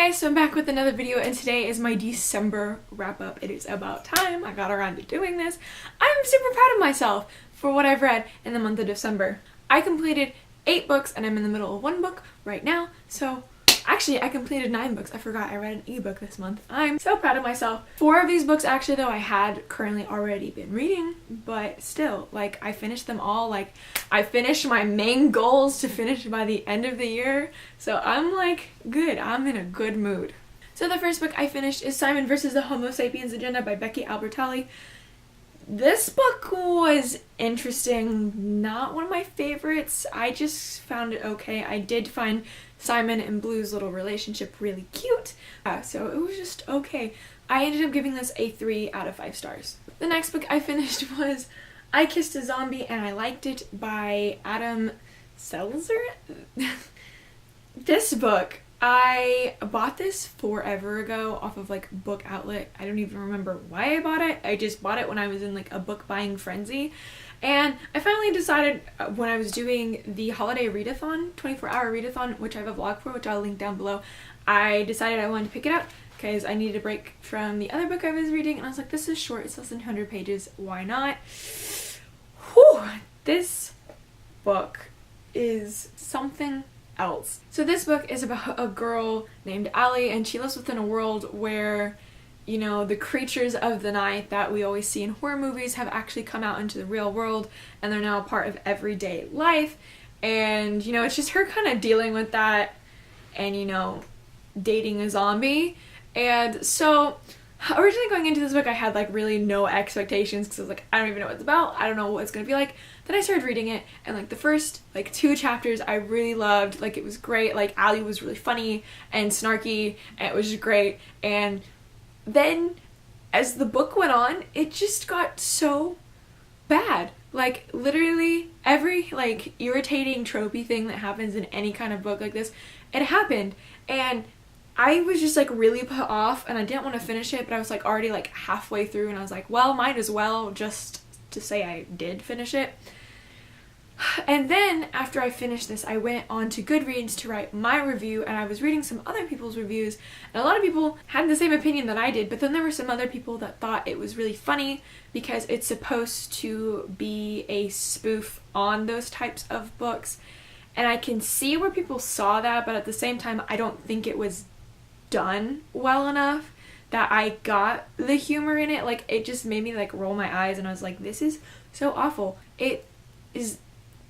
Hey guys, so I'm back with another video, and today is my December wrap up. It is about time I got around to doing this. I'm super proud of myself for what I've read in the month of December. I completed 8 books and I'm in the middle of 1 book right now, so actually I completed 9 books. I forgot I read an ebook this month. I'm so proud of myself. 4 of these books actually though I had currently already been reading, but still, like, I finished them all. Like, I finished my main goals to finish by the end of the year, so I'm like good. I'm in a good mood. So the first book I finished is Simon vs. the Homo Sapiens Agenda by Becky Albertalli. This book was interesting, not one of my favorites. I just found it okay. I did find Simon and Blue's little relationship really cute, so it was just okay. I ended up giving this a 3 out of 5 stars. The next book I finished was I Kissed a Zombie and I Liked It by Adam Selzer. This book, I bought this forever ago off of like Book Outlet. I don't even remember why I bought it. I just bought it when I was in like a book buying frenzy. And I finally decided when I was doing the holiday readathon, 24-hour readathon, which I have a vlog for, which I'll link down below, I decided I wanted to pick it up because I needed a break from the other book I was reading, and I was like, this is short, it's less than 100 pages, why not? Whew, this book is something else. So this book is about a girl named Allie, and she lives within a world where, you know, the creatures of the night that we always see in horror movies have actually come out into the real world, and they're now a part of everyday life. And, you know, it's just her kind of dealing with that and, you know, dating a zombie. And so originally going into this book I had like really no expectations because I was like, I don't even know what it's about, I don't know what it's gonna be like. Then I started reading it, and like the first like 2 chapters I really loved. Like, it was great. Like, Allie was really funny and snarky, and it was just great. And then as the book went on, it just got so bad. Like, literally every like irritating tropey thing that happens in any kind of book like this, it happened. And I was just like really put off, and I didn't want to finish it, but I was like already like halfway through, and I was like, well, might as well just to say I did finish it. And then after I finished this, I went on to Goodreads to write my review, and I was reading some other people's reviews, and a lot of people had the same opinion that I did, but then there were some other people that thought it was really funny because it's supposed to be a spoof on those types of books. And I can see where people saw that, but at the same time I don't think it was done well enough that I got the humor in it. Like, it just made me like roll my eyes, and I was like, this is so awful. It is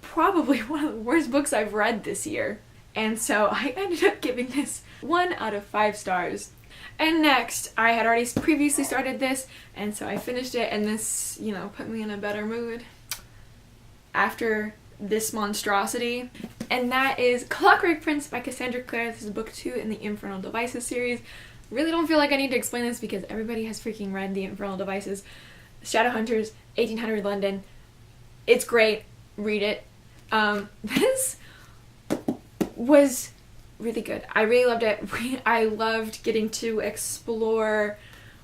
probably one of the worst books I've read this year. And so I ended up giving this 1 out of 5 stars. And next, I had already previously started this, and so I finished it, and this, you know, put me in a better mood after this monstrosity. And that is Clockwork Princess by Cassandra Clare. This is book 2 in the Infernal Devices series. Really don't feel like I need to explain this because everybody has freaking read the Infernal Devices. Shadowhunters, 1800 London. It's great. Read it. This was really good. I really loved it. I loved getting to explore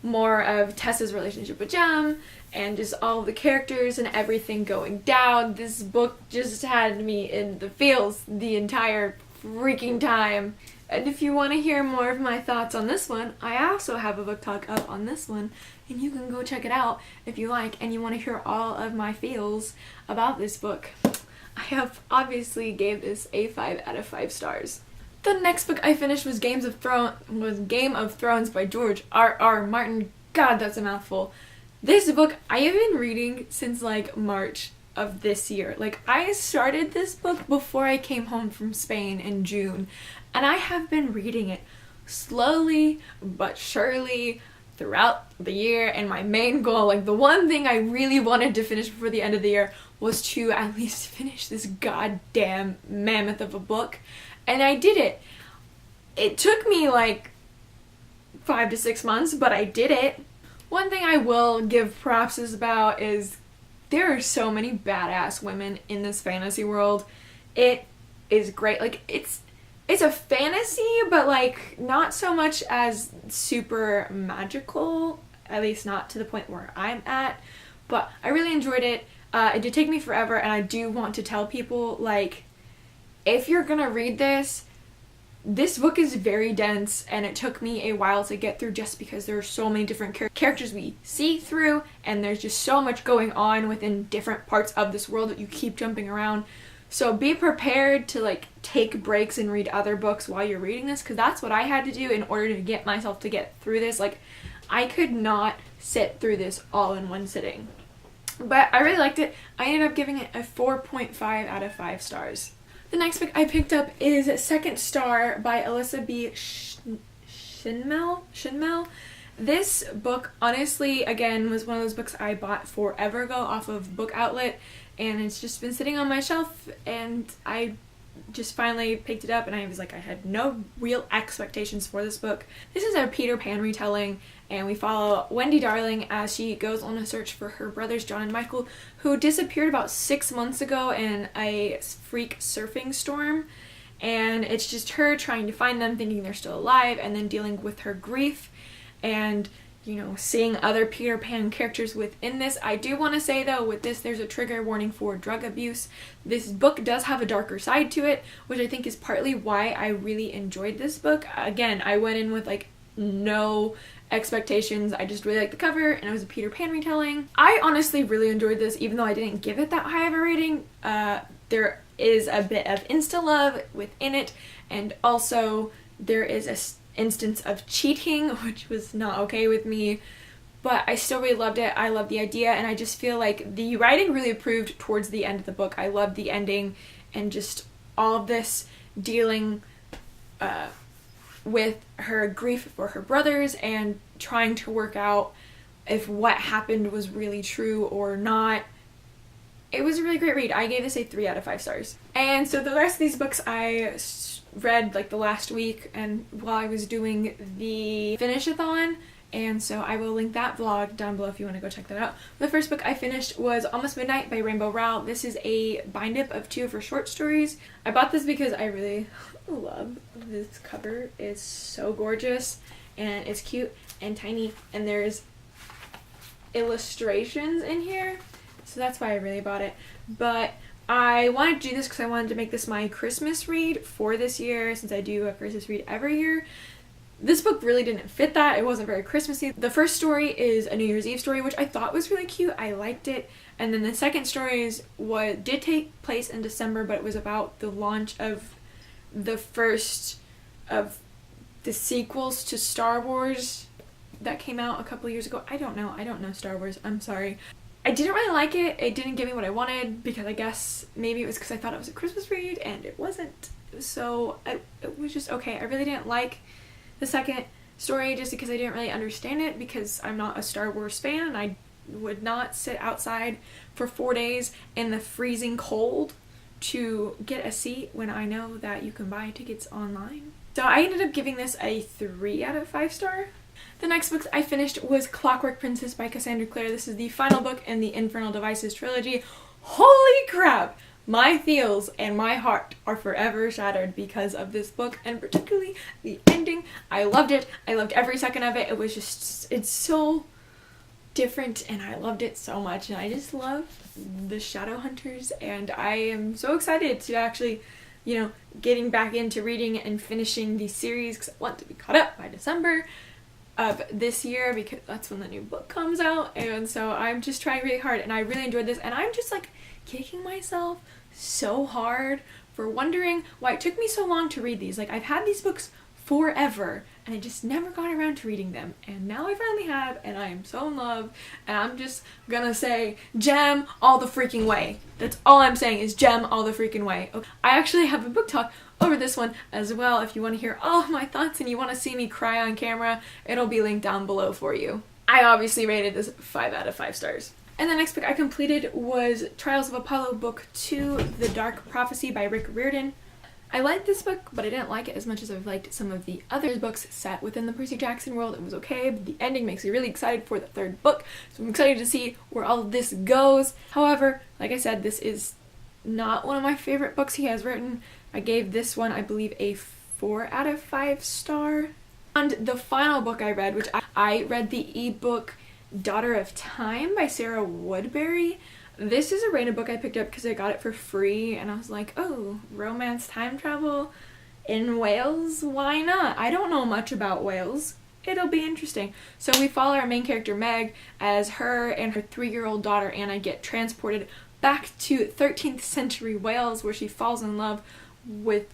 more of Tessa's relationship with Jem and just all the characters and everything going down. This book just had me in the feels the entire freaking time. And if you want to hear more of my thoughts on this one, I also have a book talk up on this one, and you can go check it out if you like and you want to hear all of my feels about this book. I have obviously gave this a 5 out of 5 stars. The next book I finished was Game of Thrones by George R.R. Martin. God, that's a mouthful. This book I have been reading since like March of this year. Like, I started this book before I came home from Spain in June, and I have been reading it slowly but surely throughout the year. And my main goal, like the one thing I really wanted to finish before the end of the year, was to at least finish this goddamn mammoth of a book. And I did it. It took me like 5 to 6 months, but I did it. One thing I will give props about is there are so many badass women in this fantasy world. It is great. Like, it's a fantasy, but like not so much as super magical, at least not to the point where I'm at. But I really enjoyed it. It did take me forever, and I do want to tell people, like, if you're gonna read this, This book is very dense, and it took me a while to get through just because there are so many different characters we see through, and there's just so much going on within different parts of this world that you keep jumping around. So be prepared to like take breaks and read other books while you're reading this, because that's what I had to do in order to get myself to get through this. Like, I could not sit through this all in one sitting. But I really liked it. I ended up giving it a 4.5 out of 5 stars. The next book I picked up is Second Star by Alyssa B. Shinmel. This book, honestly, again, was one of those books I bought forever ago off of Book Outlet, and it's just been sitting on my shelf, and I just finally picked it up, and I was like, I had no real expectations for this book. This is a Peter Pan retelling, and we follow Wendy Darling as she goes on a search for her brothers John and Michael, who disappeared about 6 months ago in a freak surfing storm. And it's just her trying to find them, thinking they're still alive, and then dealing with her grief and, you know, seeing other Peter Pan characters within this. I do want to say, though, with this, there's a trigger warning for drug abuse. This book does have a darker side to it, which I think is partly why I really enjoyed this book. Again, I went in with, like, no expectations. I just really liked the cover, and it was a Peter Pan retelling. I honestly really enjoyed this, even though I didn't give it that high of a rating. There is a bit of insta-love within it, and also there is a instance of cheating, which was not okay with me, but I still really loved it. I love the idea, and I just feel like the writing really improved towards the end of the book. I loved the ending, and just all of this dealing with her grief for her brothers and trying to work out if what happened was really true or not. It was a really great read. I gave this a 3 out of 5 stars. And so the rest of these books I read like the last week and while I was doing the finish-a-thon, and so I will link that vlog down below if you want to go check that out. The first book I finished was Almost Midnight by Rainbow Rowell. This is a bind-up of 2 of her short stories. I bought this because I really love this cover. It's so gorgeous, and it's cute and tiny, and there's illustrations in here, so that's why I really bought it. But I wanted to do this because I wanted to make this my Christmas read for this year, since I do a Christmas read every year. This book really didn't fit that. It wasn't very Christmassy. The first story is a New Year's Eve story, which I thought was really cute. I liked it. And then the second story is what did take place in December, but it was about the launch of the first of the sequels to Star Wars that came out a couple years ago. I don't know Star Wars. I'm sorry. I didn't really like it. It didn't give me what I wanted, because I guess maybe it was because I thought it was a Christmas read, and it wasn't. So it was just okay. I really didn't like the second story just because I didn't really understand it, because I'm not a Star Wars fan, and I would not sit outside for 4 days in the freezing cold to get a seat when I know that you can buy tickets online. So I ended up giving this a 3 out of 5 stars. The next book I finished was Clockwork Princess by Cassandra Clare. This is the final book in the Infernal Devices trilogy. Holy crap! My feels and my heart are forever shattered because of this book, and particularly the ending. I loved it. I loved every second of it. It was just, it's so different, and I loved it so much, and I just love the Shadow Hunters, and I am so excited to actually, you know, getting back into reading and finishing the series, because I want to be caught up by December of this year, because that's when the new book comes out. And so I'm just trying really hard, and I really enjoyed this, and I'm just like kicking myself so hard for wondering why it took me so long to read these. Like, I've had these books forever, and I just never got around to reading them, and now I finally have, and I am so in love, and I'm just gonna say gem all the freaking way. That's all I'm saying, is gem all the freaking way. Okay. I actually have a book talk over this one as well. If you want to hear all of my thoughts and you want to see me cry on camera, it'll be linked down below for you. I obviously rated this 5 out of 5 stars. And the next book I completed was Trials of Apollo Book 2, The Dark Prophecy by Rick Riordan. I liked this book, but I didn't like it as much as I've liked some of the other books set within the Percy Jackson world. It was okay, but the ending makes me really excited for the third book, so I'm excited to see where all of this goes. However, like I said, this is not one of my favorite books he has written. I gave this one, I believe, a 4 out of 5 star. And the final book I read, which I read the ebook Daughter of Time by Sarah Woodbury. This is a random book I picked up because I got it for free, and I was like, oh, romance time travel. in Wales. Why not? I don't know much about Wales. It'll be interesting. So we follow our main character Meg as her and her 3-year-old daughter Anna get transported back to 13th century Wales, where she falls in love with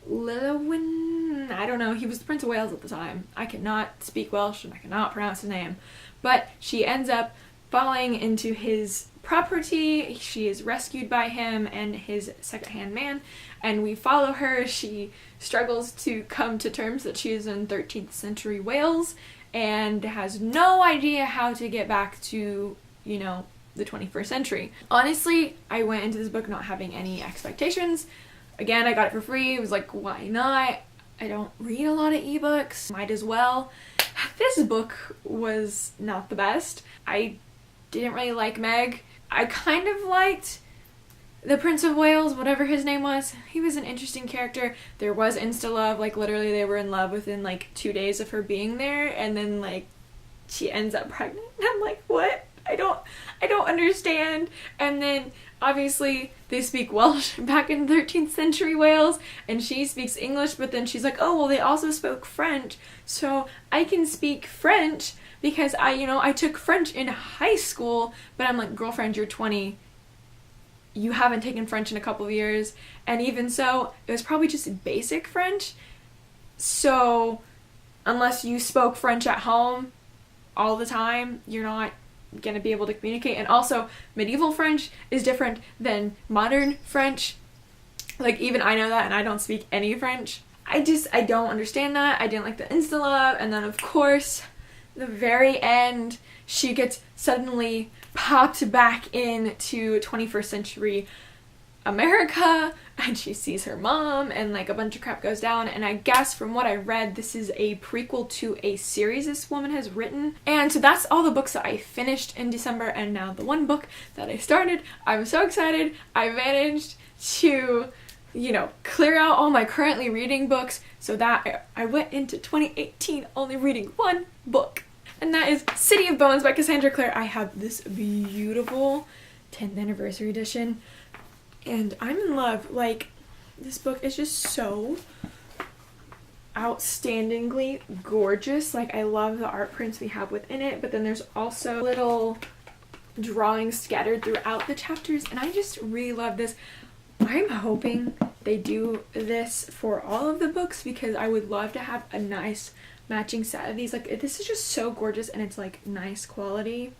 Lywin. I don't know. He was the Prince of Wales at the time. I cannot speak Welsh and I cannot pronounce his name. But she ends up falling into his property. She is rescued by him and his second-hand man, and we follow her. She struggles to come to terms that she is in 13th century Wales and has no idea how to get back to, you know, the 21st century. Honestly, I went into this book not having any expectations. Again, I got it for free. It was like, why not? I don't read a lot of ebooks. Might as well. This book was not the best. I didn't really like Meg. I kind of liked the Prince of Wales, whatever his name was. He was an interesting character. There was insta-love, like literally they were in love within like 2 days of her being there, and then like she ends up pregnant. And I'm like, what? I don't understand. And then obviously they speak Welsh back in 13th century Wales, and she speaks English, but then she's like, oh, well, they also spoke French, so I can speak French because I took French in high school. But I'm like, girlfriend, you're 20. You haven't taken French in a couple of years. And even so, it was probably just basic French. So unless you spoke French at home all the time, you're not gonna be able to communicate. And also, medieval French is different than modern French. Like, even I know that, and I don't speak any French. I don't understand that. I didn't like the insta-love. And then, of course, the very end, she gets suddenly popped back into 21st century America, and she sees her mom, and like a bunch of crap goes down. And I guess from what I read, this is a prequel to a series this woman has written. And so that's all the books that I finished in December, and now the one book that I started. I'm so excited. I managed to, clear out all my currently reading books, so that I went into 2018 only reading one book. And that is City of Bones by Cassandra Clare. I have this beautiful 10th anniversary edition, and I'm in love. Like, this book is just so outstandingly gorgeous. Like, I love the art prints we have within it, but then there's also little drawings scattered throughout the chapters, and I just really love this. I'm hoping they do this for all of the books, because I would love to have a nice matching set of these. Like, this is just so gorgeous, and it's like nice quality,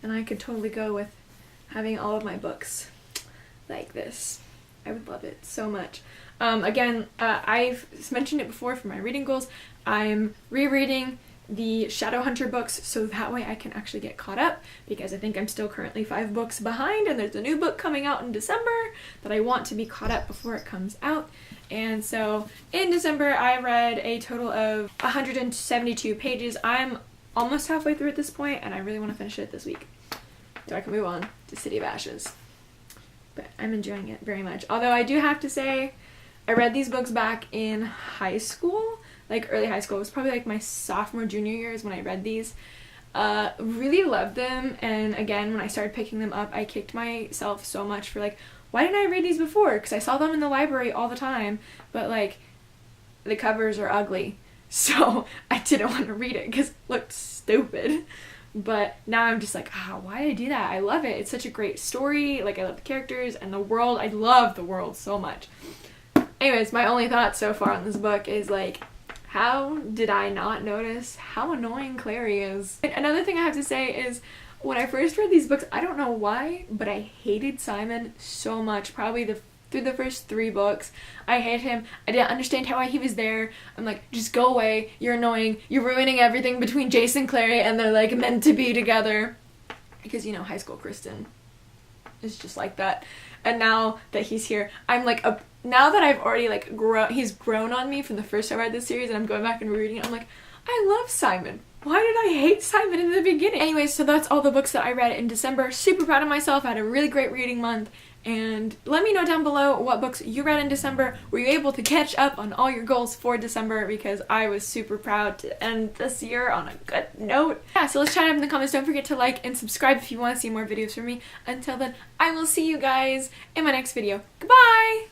and I could totally go with having all of my books like this. I would love it so much. Again, I've mentioned it before for my reading goals. I'm rereading the Shadowhunter books so that way I can actually get caught up, because I think I'm still currently 5 books behind, and there's a new book coming out in December that I want to be caught up before it comes out. And so in December I read a total of 172 pages. I'm almost halfway through at this point, and I really want to finish it this week so I can move on to City of Ashes. But I'm enjoying it very much. Although I do have to say, I read these books back in high school, like early high school. It was probably like my sophomore, junior years when I read these. Really loved them, and again, when I started picking them up, I kicked myself so much for like, why didn't I read these before? Because I saw them in the library all the time, but like, the covers are ugly, so I didn't want to read it because it looked stupid. But now I'm just like, why did I do that? I love it. It's such a great story. Like, I love the characters and the world. I love the world so much. Anyways, my only thought so far on this book is like, how did I not notice how annoying Clary is? And another thing I have to say is, when I first read these books, I don't know why, but I hated Simon so much. Probably through the first 3 books, I hated him. I didn't understand why he was there. I'm like, just go away. You're annoying. You're ruining everything between Jace and Clary, and they're like meant to be together. Because, high school Kristen is just like that. And now that he's here, I'm like, now that I've already like he's grown on me from the first time I read this series, and I'm going back and reading it, I'm like, I love Simon. Why did I hate Simon in the beginning? Anyways, so that's all the books that I read in December. Super proud of myself. I had a really great reading month. And let me know down below what books you read in December. Were you able to catch up on all your goals for December? Because I was super proud to end this year on a good note. Yeah, so let's chat up in the comments. Don't forget to like and subscribe if you want to see more videos from me. Until then, I will see you guys in my next video. Goodbye!